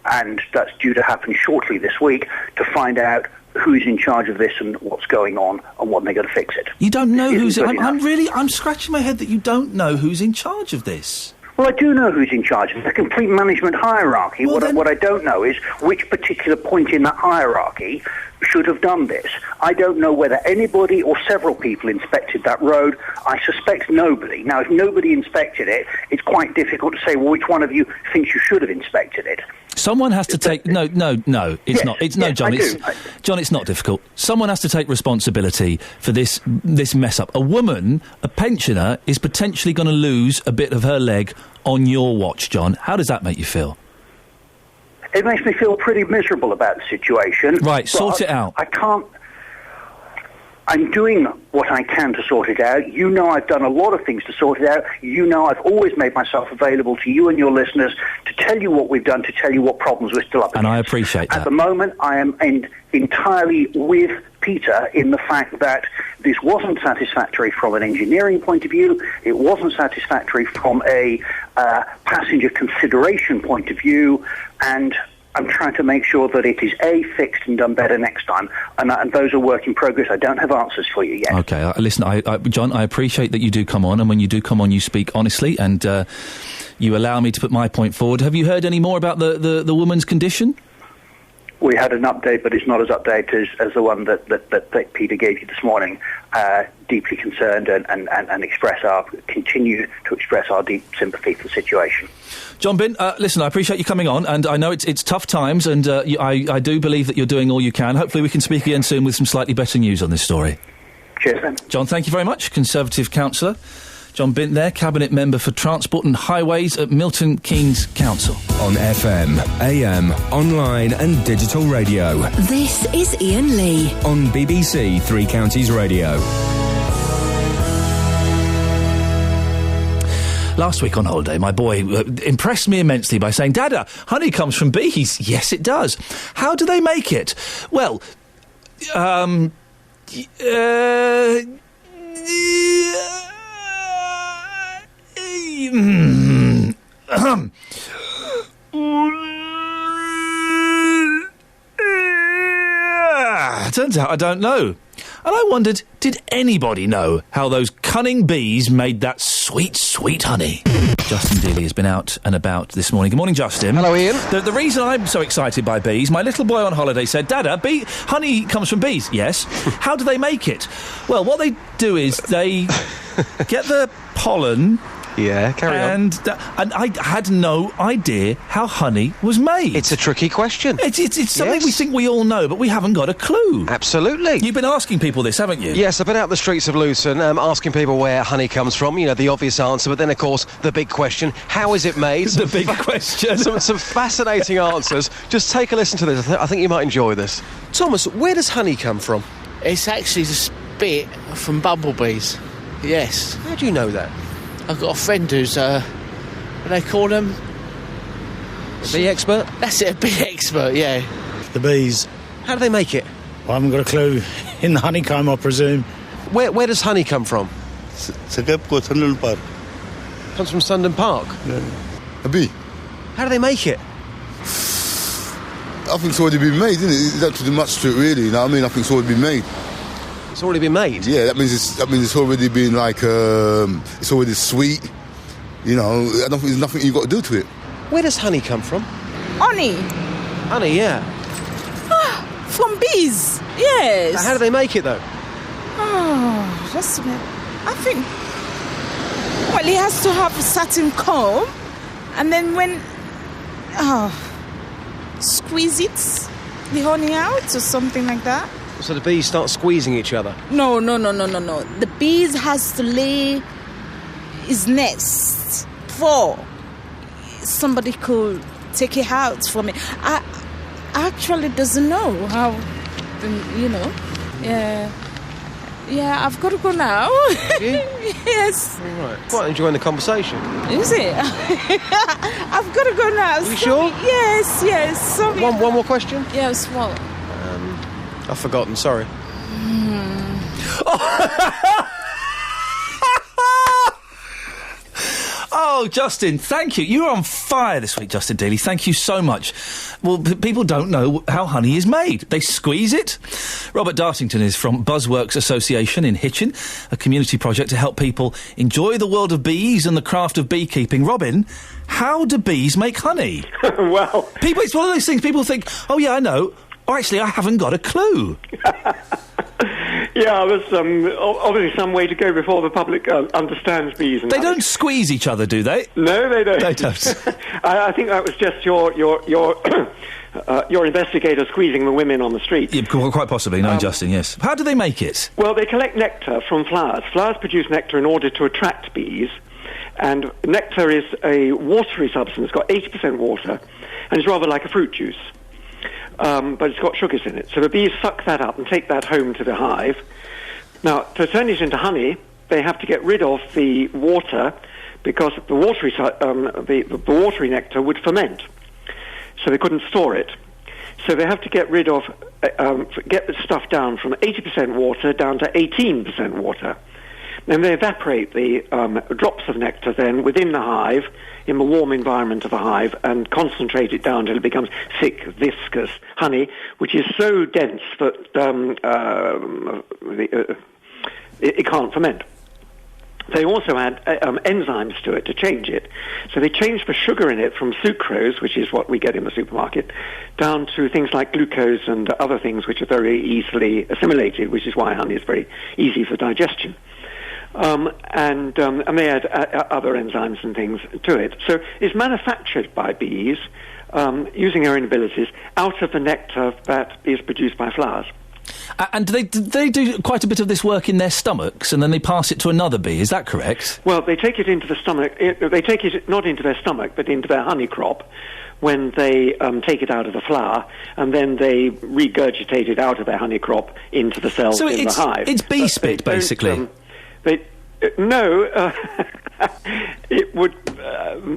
and that's due to happen shortly this week, to find out who's in charge of this and what's going on and when they're going to fix it. You don't know who's... I'm scratching my head that you don't know who's in charge of this. Well, I do know who's in charge. It's a complete management hierarchy. Well, what I don't know is which particular point in that hierarchy should have done this. I don't know whether anybody or several people inspected that road. I suspect nobody. Now, if nobody inspected it, it's quite difficult to say, well, which one of you thinks you should have inspected it? Someone has to take... No, it's not. John, it's not difficult. Someone has to take responsibility for this mess up. A woman, a pensioner, is potentially going to lose a bit of her leg on your watch, John. How does that make you feel? It makes me feel pretty miserable about the situation. Right, sort it out. I can't... I'm doing what I can to sort it out. You know I've done a lot of things to sort it out. You know I've always made myself available to you and your listeners to tell you what we've done, to tell you what problems we're still up against. And I appreciate that. At the moment, I am entirely with Peter in the fact that this wasn't satisfactory from an engineering point of view. It wasn't satisfactory from a passenger consideration point of view. And I'm trying to make sure that it is, A, fixed and done better next time, and those are work in progress. I don't have answers for you yet. Okay, listen, John, I appreciate that you do come on, and when you do come on, you speak honestly, and you allow me to put my point forward. Have you heard any more about the woman's condition? We had an update, but it's not as updated as the one that Peter gave you this morning. Deeply concerned and continue to express our deep sympathy for the situation. John Bint, listen, I appreciate you coming on, and I know it's tough times, and I do believe that you're doing all you can. Hopefully we can speak again soon with some slightly better news on this story. Cheers, then. John, thank you very much. Conservative councillor John Bint there, Cabinet Member for Transport and Highways at Milton Keynes Council. On FM, AM, online and digital radio. This is Iain Lee. On BBC Three Counties Radio. Last week on holiday, my boy impressed me immensely by saying, "Dada, honey comes from bees." Yes, it does. How do they make it? Well, turns out I don't know. And I wondered, did anybody know how those cunning bees made that sweet, sweet honey? Justin Dealey has been out and about this morning. Good morning, Justin. Hello, Ian. The reason I'm so excited by bees, my little boy on holiday said, "Dada, honey comes from bees." Yes. How do they make it? Well, what they do is they get the pollen... Yeah, carry on. And I had no idea how honey was made. It's a tricky question. It's something we think we all know, but we haven't got a clue. Absolutely. You've been asking people this, haven't you? Yes, I've been out the streets of Luton asking people where honey comes from, you know, the obvious answer, but then, of course, the big question, how is it made? The big question. Some fascinating answers. Just take a listen to this. I think you might enjoy this. Thomas, where does honey come from? It's actually the spit from bumblebees. Yes. How do you know that? I've got a friend who's, what do they call them? A bee expert? That's it, a bee expert, yeah. The bees. How do they make it? I haven't got a clue. In the honeycomb, I presume. Where does honey come from? Sunderland Park. Comes from Sunderland Park? Yeah. A bee. How do they make it? I think it's already been made, isn't it? There's not too much to it, really, you know what I mean? I think it's already been made. It's already been made? Yeah, that means it's already been like, it's already sweet. You know, I don't think there's nothing you've got to do to it. Where does honey come from? Honey? Honey, yeah. From bees, yes. Now, how do they make it, though? Oh, just a minute. I think, well, it has to have a certain comb, and then when, squeeze it, the honey out, or something like that. So the bees start squeezing each other? No. The bees has to lay his nest before somebody could take it out from it. I actually doesn't know how, you know. Yeah, I've got to go now. Yes. All right. Quite enjoying the conversation. Is it? I've got to go now. Are you sure? Yes. Sorry. One more question? Yes, well... I've forgotten, sorry. Oh, Justin, thank you. You're on fire this week, Justin Dealey. Thank you so much. Well, people don't know how honey is made. They squeeze it. Robert Dartington is from Buzzworks Association in Hitchin, a community project to help people enjoy the world of bees and the craft of beekeeping. Robin, how do bees make honey? Well... It's one of those things people think, oh, yeah, I know. Oh, actually, I haven't got a clue. Yeah, there's obviously some way to go before the public understands bees. And they don't squeeze each other, do they? No, they don't. They don't. I think that was just your investigator squeezing the women on the street. Yeah, quite possibly. No, Justin, yes. How do they make it? Well, they collect nectar from flowers. Flowers produce nectar in order to attract bees. And nectar is a watery substance. It's got 80% water. And it's rather like a fruit juice. But it's got sugars in it. So the bees suck that up and take that home to the hive. Now, to turn it into honey, they have to get rid of the water because the watery nectar would ferment. So they couldn't store it. So they have to get rid of, get the stuff down from 80% water down to 18% water. And they evaporate the drops of nectar then within the hive, in the warm environment of the hive, and concentrate it down until it becomes thick, viscous honey, which is so dense that it can't ferment. They also add enzymes to it to change it. So they change the sugar in it from sucrose, which is what we get in the supermarket, down to things like glucose and other things which are very easily assimilated, which is why honey is very easy for digestion. And they add other enzymes and things to it. So it's manufactured by bees, using their own abilities, out of the nectar that is produced by flowers. And do they do quite a bit of this work in their stomachs, and then they pass it to another bee? Is that correct? Well, they take it into the stomach. They take it not into their stomach, but into their honey crop when they take it out of the flower, and then they regurgitate it out of their honey crop into the cells in the hive. It's bee spit, basically. No, it would.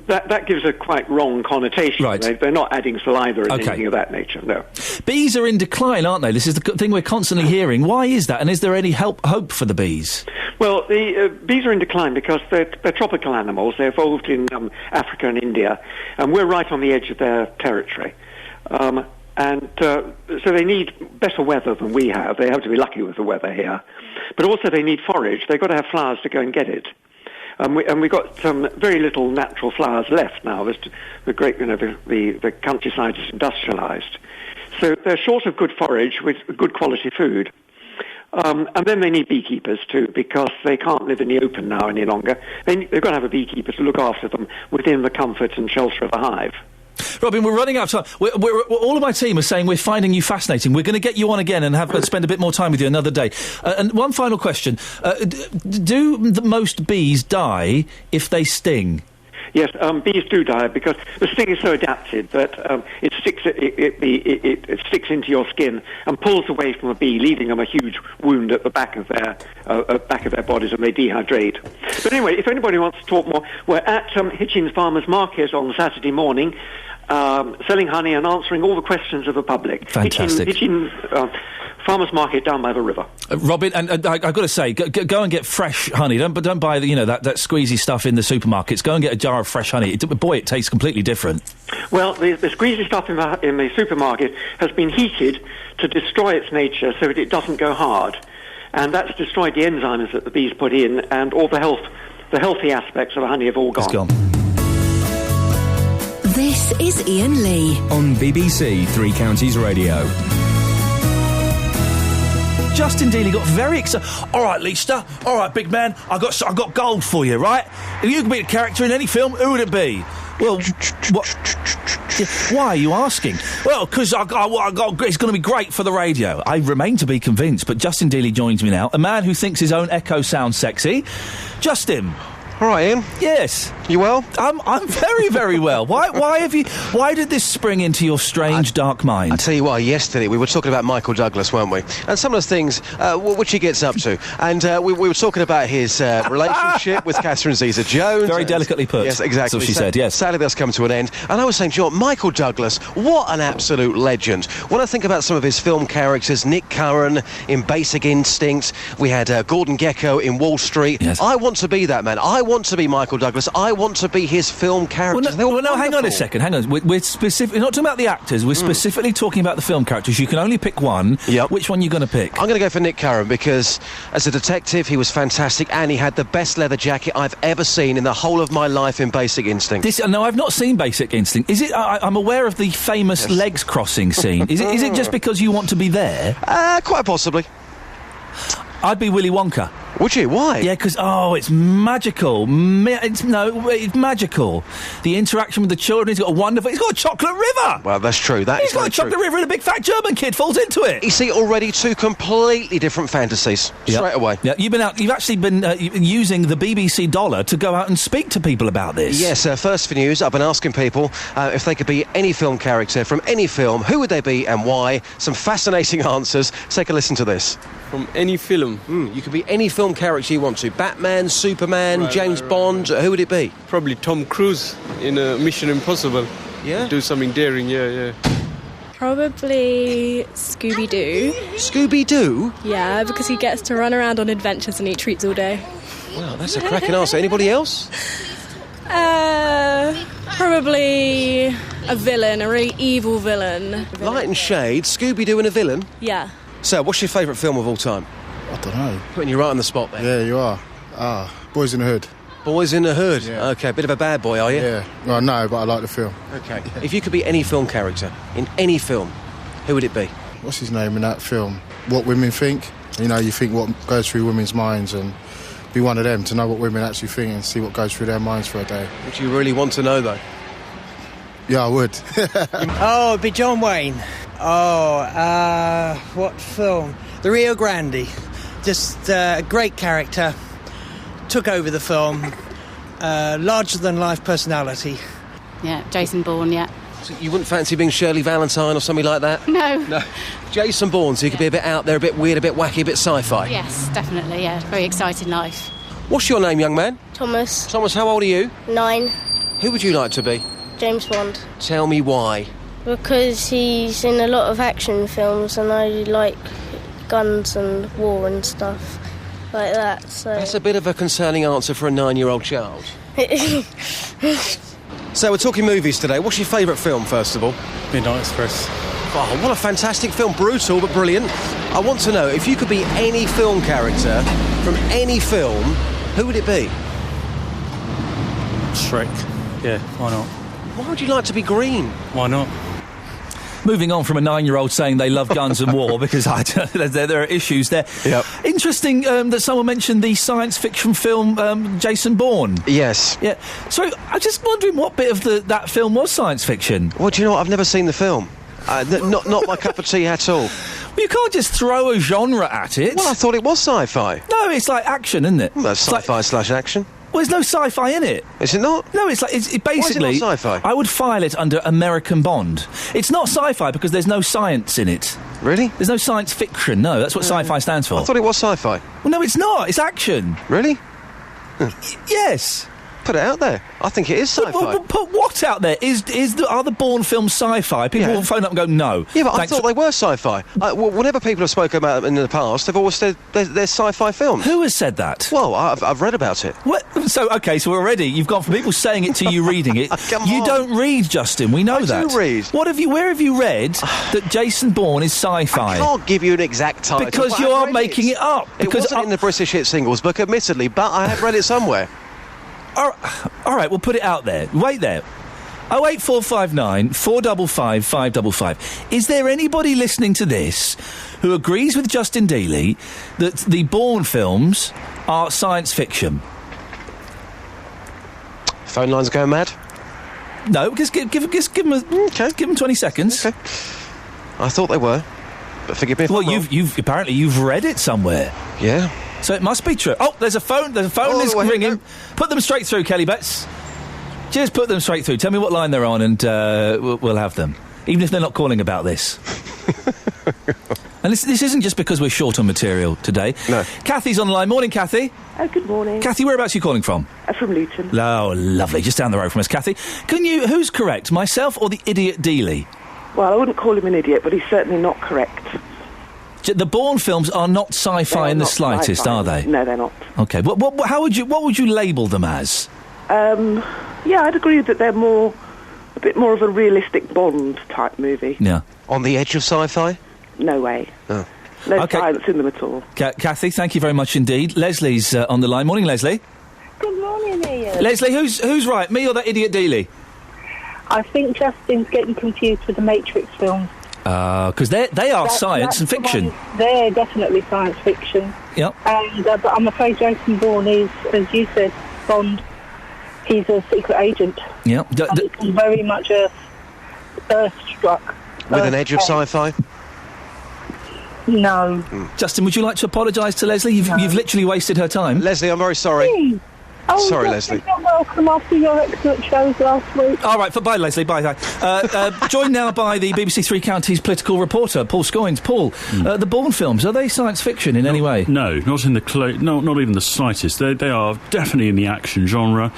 That gives a quite wrong connotation. Right. They're not adding saliva or anything of that nature. No. Bees are in decline, aren't they? This is the thing we're constantly hearing. Why is that? And is there any hope for the bees? Well, the bees are in decline because they're tropical animals. They evolved in Africa and India, and we're right on the edge of their territory. And so they need better weather than we have. They have to be lucky with the weather here. But also they need forage. They've got to have flowers to go and get it. And we've got very little natural flowers left now. The countryside is industrialised. So they're short of good forage with good quality food. And then they need beekeepers too, because they can't live in the open now any longer. They've got to have a beekeeper to look after them within the comfort and shelter of the hive. Robin, we're running out of time. All of my team are saying we're finding you fascinating. We're going to get you on again and spend a bit more time with you another day. And one final question. Do most bees die if they sting? Yes, bees do die because the sting is so adapted that it sticks into your skin and pulls away from a bee, leaving them a huge wound at the back of their bodies, and they dehydrate. But anyway, if anybody wants to talk more, we're at Hitchin's Farmers Market on Saturday morning, selling honey and answering all the questions of the public. Fantastic. Hitchin Farmers Market down by the river. Robin, and I've got to say, go and get fresh honey. Don't buy that squeezy stuff in the supermarkets. Go and get a jar of fresh honey. It tastes completely different. Well, the squeezy stuff in the supermarket has been heated to destroy its nature so that it doesn't go hard, and that's destroyed the enzymes that the bees put in, and all the healthy aspects of the honey have all gone. It's gone. This is Iain Lee on BBC Three Counties Radio. Justin Dealey got very excited. All right, Leicester. All right, big man. I got gold for you, right? If you could be a character in any film, who would it be? Well, what? Why are you asking? Well, because it's going to be great for the radio. I remain to be convinced, but Justin Dealey joins me now. A man who thinks his own echo sounds sexy. Justin. All right, Ian. Yes. You well? I'm very, very well. Why did this spring into your strange, dark mind? I'll tell you why, yesterday we were talking about Michael Douglas, weren't we? And some of the things which he gets up to. And we were talking about his relationship with Catherine Zeta-Jones. Very delicately put. Yes, exactly. That's what she said, yes. Sadly, that's come to an end. And I was saying, John, Michael Douglas, what an absolute legend. When I think about some of his film characters, Nick Curran in Basic Instinct, we had Gordon Gekko in Wall Street. Yes. I want to be that man. I want to be Michael Douglas. I want to be his film characters. Well, no, hang on a second. Hang on. We're not talking about the actors. We're specifically talking about the film characters. You can only pick one. Yep. Which one are you going to pick? I'm going to go for Nick Curran because as a detective, he was fantastic and he had the best leather jacket I've ever seen in the whole of my life in Basic Instinct. No, I've not seen Basic Instinct. Is it? I'm aware of the famous legs crossing scene. Is it just because you want to be there? Quite possibly. I'd be Willy Wonka. Would you? Why? Yeah, because, it's magical. It's magical. The interaction with the children, he's got a chocolate river! Well, that's true. He's got a chocolate river and a big fat German kid falls into it. You see, already two completely different fantasies. Straight away. Yeah, you've actually been using the BBC dollar to go out and speak to people about this. Yes, first for news, I've been asking people if they could be any film character from any film, who would they be and why? Some fascinating answers. Take a listen to this. From any film? You could be any film character you want to. Batman, Superman, James Bond, who would it be? Probably Tom Cruise in Mission Impossible. Yeah? Do something daring, yeah. Probably Scooby-Doo. Scooby-Doo? Yeah, because he gets to run around on adventures and eat treats all day. Well, that's a cracking answer. Anybody else? Probably a villain, a really evil villain. Light and shade, Scooby-Doo and a villain? Yeah. So, what's your favourite film of all time? I don't know. Putting you right on the spot there. Yeah, you are. Boys in the Hood. Boys in the Hood? Yeah. OK, bit of a bad boy, are you? Yeah. Well, no, but I like the film. OK. If you could be any film character, in any film, who would it be? What's his name in that film? What women think. You know, you think what goes through women's minds, and be one of them to know what women actually think and see what goes through their minds for a day. Would you really want to know, though? Yeah, I would. Oh, it'd be John Wayne. Oh, what film? The Rio Grande. Just a great character. Took over the film. Larger-than-life personality. Yeah, Jason Bourne, yeah. So you wouldn't fancy being Shirley Valentine or something like that? No. Jason Bourne, so you could be a bit out there, a bit weird, a bit wacky, a bit sci-fi? Yes, definitely, yeah. Very exciting life. What's your name, young man? Thomas. Thomas, how old are you? 9. Who would you like to be? James Bond. Tell me why. Because he's in a lot of action films and I like guns and war and stuff like that, so... That's a bit of a concerning answer for a 9-year-old child. So we're talking movies today. What's your favourite film, first of all? Midnight Express. Oh, what a fantastic film. Brutal, but brilliant. I want to know, if you could be any film character from any film, who would it be? Shrek. Yeah, why not? Why would you like to be green? Why not? Moving on from a 9-year-old saying they love guns and war, because there are issues there. Yep. Interesting that someone mentioned the science fiction film Jason Bourne. Yes. Yeah. So I'm just wondering what bit of that film was science fiction. Well, do you know what? I've never seen the film. Not my cup of tea at all. Well, you can't just throw a genre at it. Well, I thought it was sci-fi. No, it's like action, isn't it? Well, that's sci-fi / action. Well, there's no sci-fi in it. Is it not? No, it's like it basically. Why is it not sci-fi? I would file it under American Bond. It's not sci-fi because there's no science in it. Really? There's no science fiction. No, that's what sci-fi stands for. I thought it was sci-fi. Well, no, it's not. It's action. Really? Yes. Put it out there. I think it is sci-fi. Put what out there? Are the Bourne films sci-fi? People will phone up and go, no. Yeah, but I thought they were sci-fi. Whenever people have spoken about them in the past, they've always said they're sci-fi films. Who has said that? Well, I've read about it. What? So already you've gone from people saying it to you reading it. You don't read, Justin. We know that. I do read. Where have you read that Jason Bourne is sci-fi? I can't give you an exact title. Because you are making it up. It wasn't in the British hit singles book, admittedly, but I have read it somewhere. All right, we'll put it out there. Wait there. 08459 455 555. Is there anybody listening to this who agrees with Justin Dealey that the Bourne films are science fiction? Phone lines are going mad? No, just give them 20 seconds. Okay. I thought they were, but forgive me if I'm wrong. You've apparently read it somewhere. Yeah. So it must be true. Oh, there's a phone that's ringing. Put them straight through, Kelly Betts. Just put them straight through. Tell me what line they're on and we'll have them. Even if they're not calling about this. And this isn't just because we're short on material today. No. Kathy's on the line. Morning, Kathy. Oh, good morning. Kathy, whereabouts are you calling from? From Luton. Oh, lovely. Just down the road from us, Kathy. Who's correct, myself or the idiot Dealey? Well, I wouldn't call him an idiot, but he's certainly not correct. The Bourne films are not sci-fi in the slightest, sci-fi. are they? No, they're not. Okay. What would you label them as? Yeah, I'd agree that they're a bit more of a realistic Bond type movie. Yeah. On the edge of sci-fi? No way. Oh. No science in them at all. Kathy, thank you very much indeed. Leslie's on the line. Morning, Leslie. Good morning, Ian. Leslie, who's right, me or that idiot Dealey? I think Justin's getting confused with the Matrix films. Because they are science and fiction. They're definitely science fiction. Yep. And but I'm afraid Jason Bourne is, as you said, Bond. He's a secret agent. Yep. He's very much a Earth-struck. With an edge of sci-fi? No. Justin, would you like to apologise to Leslie? You've literally wasted her time. Leslie, I'm very sorry. Oh, Sorry, Leslie. You're welcome after your excellent shows last week. All right, bye, Leslie. Bye. Joined now by the BBC Three Counties political reporter, Paul Scoynes. Paul, the Bourne films, are they science fiction in any way? No, not in the not even the slightest. They are definitely in the action genre.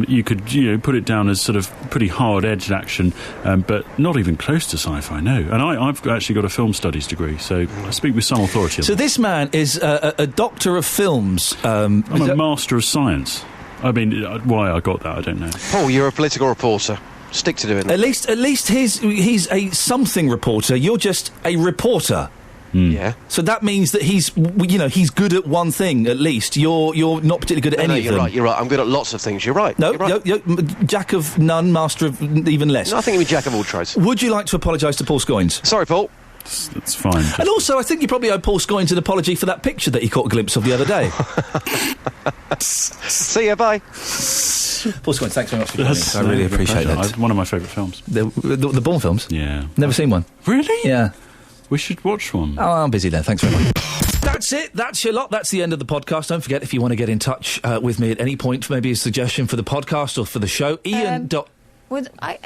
You could put it down as sort of pretty hard-edged action, but not even close to sci-fi. No, and I've actually got a film studies degree, so I speak with some authority. So this man is a doctor of films. I'm a master of science. I mean, why I got that, I don't know. Paul, you're a political reporter. Stick to doing that. At least he's a something reporter. You're just a reporter. Yeah. So that means that he's good at one thing at least. You're not particularly good at any of them. You're right. I'm good at lots of things. You're right. No, you're right. Jack of none, master of even less. No, I think you're Jack of all trades. Would you like to apologise to Paul Scoynes? Sorry, Paul. That's fine. And also, I think you probably owe Paul Scoynes an apology for that picture that he caught a glimpse of the other day. See ya, bye. Paul Scoynes, thanks very much for joining us. I really appreciate that. One of my favourite films. The Bourne films? Yeah. Never seen one. Really? Yeah. We should watch one. Oh, I'm busy then. Thanks very much. That's it. That's your lot. That's the end of the podcast. Don't forget, if you want to get in touch with me at any point, maybe a suggestion for the podcast or for the show, Ian. I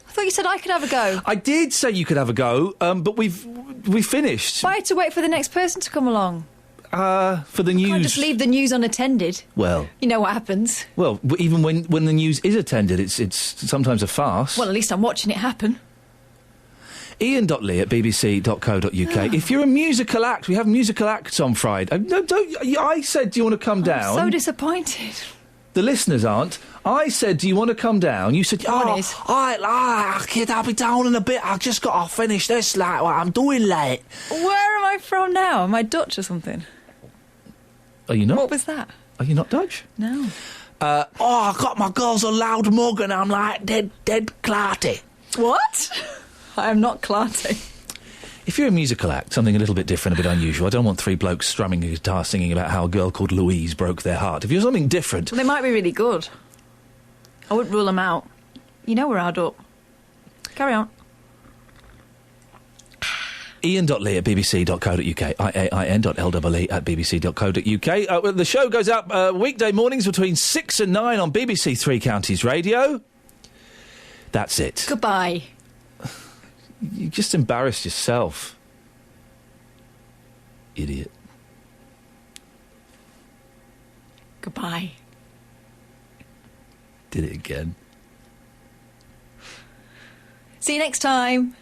thought you said I could have a go. I did say you could have a go, but we finished. Why had to wait for the next person to come along? For the news. You can't just leave the news unattended. Well, you know what happens. Well, even when the news is attended, it's sometimes a farce. Well, at least I'm watching it happen. iainlee at bbc.co.uk. If you're a musical act, we have musical acts on Friday. I said, do you want to come down? I'm so disappointed. The listeners aren't. I said, do you want to come down? You said, kid, I'll be down in a bit. I've just got to finish this, what I'm doing late. Where am I from now? Am I Dutch or something? Are you not? What was that? Are you not Dutch? No. I got my girls a loud mug and I'm like dead clarty. What? I am not clarty. If you're a musical act, something a little bit different, a bit unusual, I don't want three blokes strumming a guitar singing about how a girl called Louise broke their heart. If you're something different... Well, they might be really good. I wouldn't rule them out. You know we're hard up. Carry on. iainlee at bbc.co.uk. iain.lee at bbc.co.uk. The show goes out weekday mornings between 6 and 9 on BBC Three Counties Radio. That's it. Goodbye. You just embarrassed yourself. Idiot. Goodbye. Did it again. See you next time.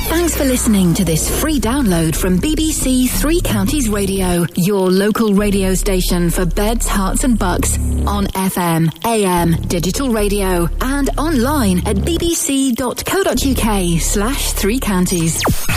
Thanks for listening to this free download from BBC Three Counties Radio, your local radio station for beds, hearts and bucks, on FM, AM, digital radio and online at bbc.co.uk/3counties.